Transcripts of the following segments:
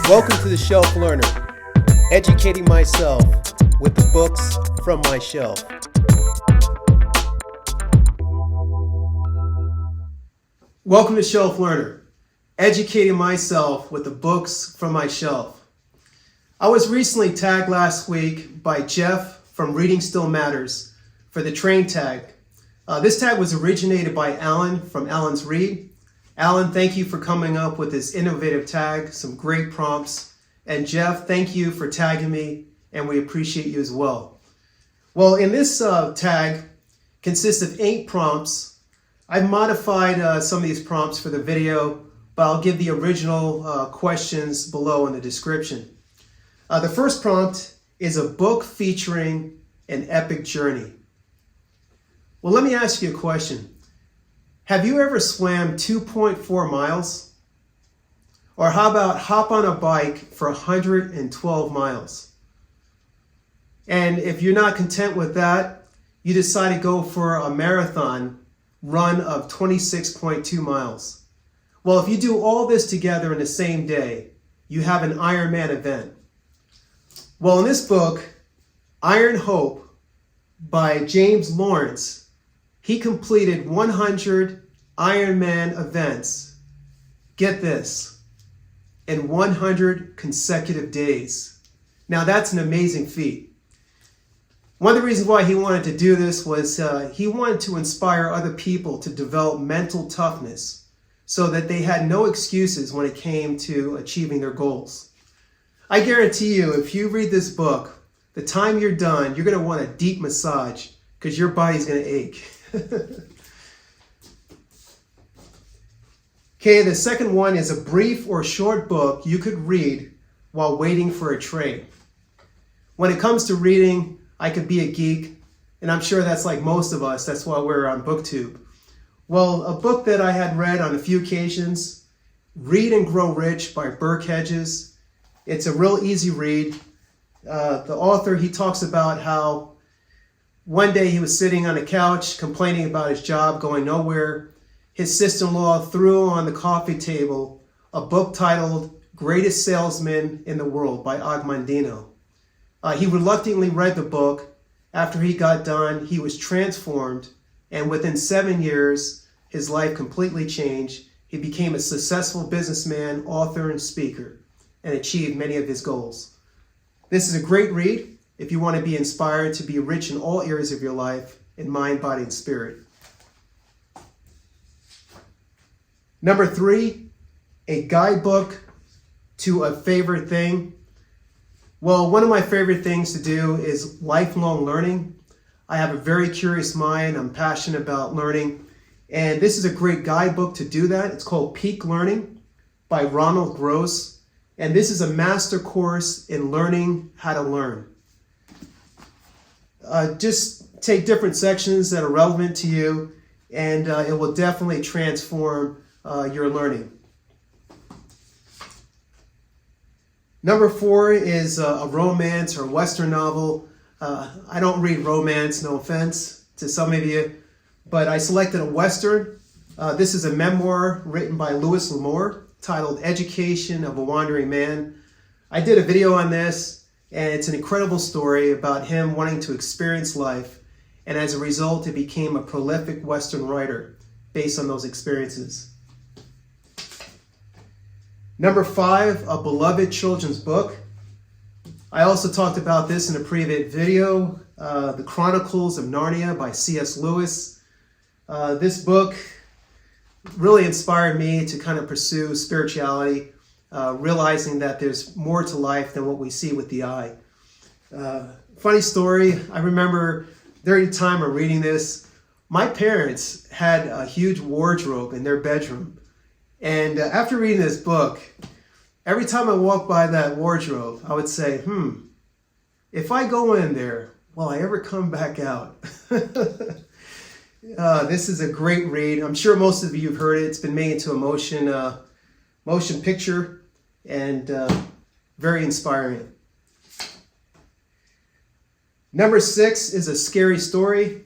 Welcome to the Shelf Learner, educating myself with the books from my shelf. Welcome to Shelf Learner, educating myself with the books from my shelf. I was recently tagged last week by Jeff from Reading Still Matters for the train tag. This tag was originated by Alan from Alan's Read. Alan, thank you for coming up with this innovative tag, some great prompts. And Jeff, thank you for tagging me, and we appreciate you as well. Well, in this tag consists of 8 prompts. I've modified some of these prompts for the video, but I'll give the original questions below in the description. The first prompt is a book featuring an epic journey. Well, let me ask you a question. Have you ever swam 2.4 miles? Or how about hop on a bike for 112 miles? And if you're not content with that, you decide to go for a marathon run of 26.2 miles. Well, if you do all this together in the same day, you have an Ironman event. Well, in this book, Iron Hope by James Lawrence, he completed 100 Ironman events, get this, in 100 consecutive days. Now that's an amazing feat. One of the reasons why he wanted to do this was he wanted to inspire other people to develop mental toughness so that they had no excuses when it came to achieving their goals. I guarantee you, if you read this book, the time you're done, you're going to want a deep massage because your body's going to ache. Okay, the second one is a brief or short book you could read while waiting for a train. When it comes to reading, I could be a geek, and I'm sure that's like most of us. That's why we're on BookTube. Well, a book that I had read on a few occasions, Read and Grow Rich by Burke Hedges. It's a real easy read. The author, he talks about how one day he was sitting on a couch complaining about his job going nowhere. His sister-in-law threw on the coffee table a book titled Greatest Salesman in the World by Og Mandino. He reluctantly read the book. After he got done, he was transformed, and within 7 years, his life completely changed. He became a successful businessman, author, and speaker, and achieved many of his goals. This is a great read if you want to be inspired to be rich in all areas of your life, in mind, body, and spirit. Number 3, a guidebook to a favorite thing. Well, one of my favorite things to do is lifelong learning. I have a very curious mind. I'm passionate about learning. And this is a great guidebook to do that. It's called Peak Learning by Ronald Gross. And this is a master course in learning how to learn. Just take different sections that are relevant to you, and it will definitely transform your learning. Number 4 is a romance or Western novel. I don't read romance, no offense to some of you, but I selected a Western. This is a memoir written by Louis L'Amour titled Education of a Wandering Man. I did a video on this, and it's an incredible story about him wanting to experience life, and as a result, he became a prolific Western writer based on those experiences. Number 5, a beloved children's book. I also talked about this in a previous video, The Chronicles of Narnia by C.S. Lewis. This book really inspired me to kind of pursue spirituality, realizing that there's more to life than what we see with the eye. Funny story, I remember during the time of reading this, my parents had a huge wardrobe in their bedroom. And after reading this book, every time I walked by that wardrobe, I would say, if I go in there, will I ever come back out? This is a great read. I'm sure most of you have heard it. It's been made into a motion picture, and very inspiring. Number 6 is a scary story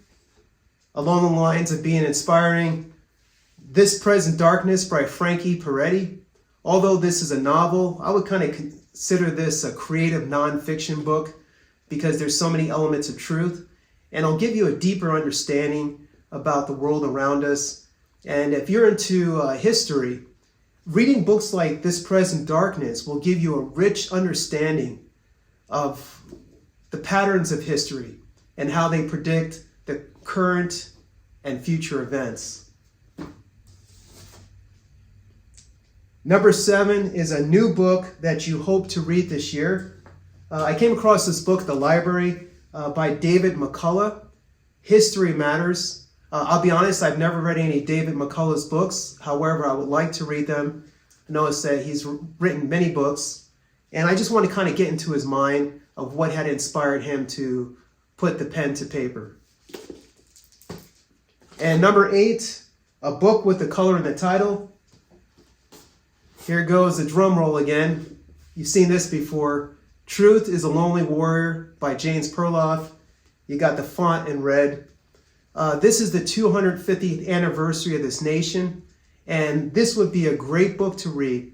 along the lines of being inspiring. This Present Darkness by Frankie Peretti. Although this is a novel, I would kind of consider this a creative nonfiction book because there's so many elements of truth, and it'll give you a deeper understanding about the world around us. And if you're into history, reading books like This Present Darkness will give you a rich understanding of the patterns of history and how they predict the current and future events. Number 7 is a new book that you hope to read this year. I came across this book at the library by David McCullough, History Matters. I'll be honest, I've never read any David McCullough's books. However, I would like to read them. I noticed that he's written many books, and I just want to kind of get into his mind of what had inspired him to put the pen to paper. And number 8, a book with the color in the title. Here goes the drum roll again. You've seen this before. Truth is a Lonely Warrior by James Perloff. You got the font in red. This is the 250th anniversary of this nation, and this would be a great book to read.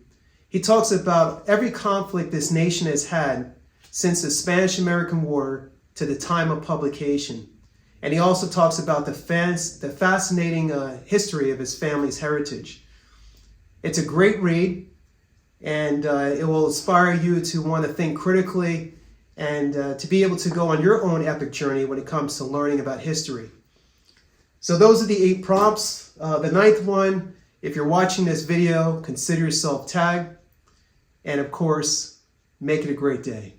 He talks about every conflict this nation has had since the Spanish-American War to the time of publication. And he also talks about the fascinating history of his family's heritage. It's a great read, and it will inspire you to want to think critically and to be able to go on your own epic journey when it comes to learning about history. So those are the 8 prompts. The 9th one, if you're watching this video, consider yourself tagged. And of course, make it a great day.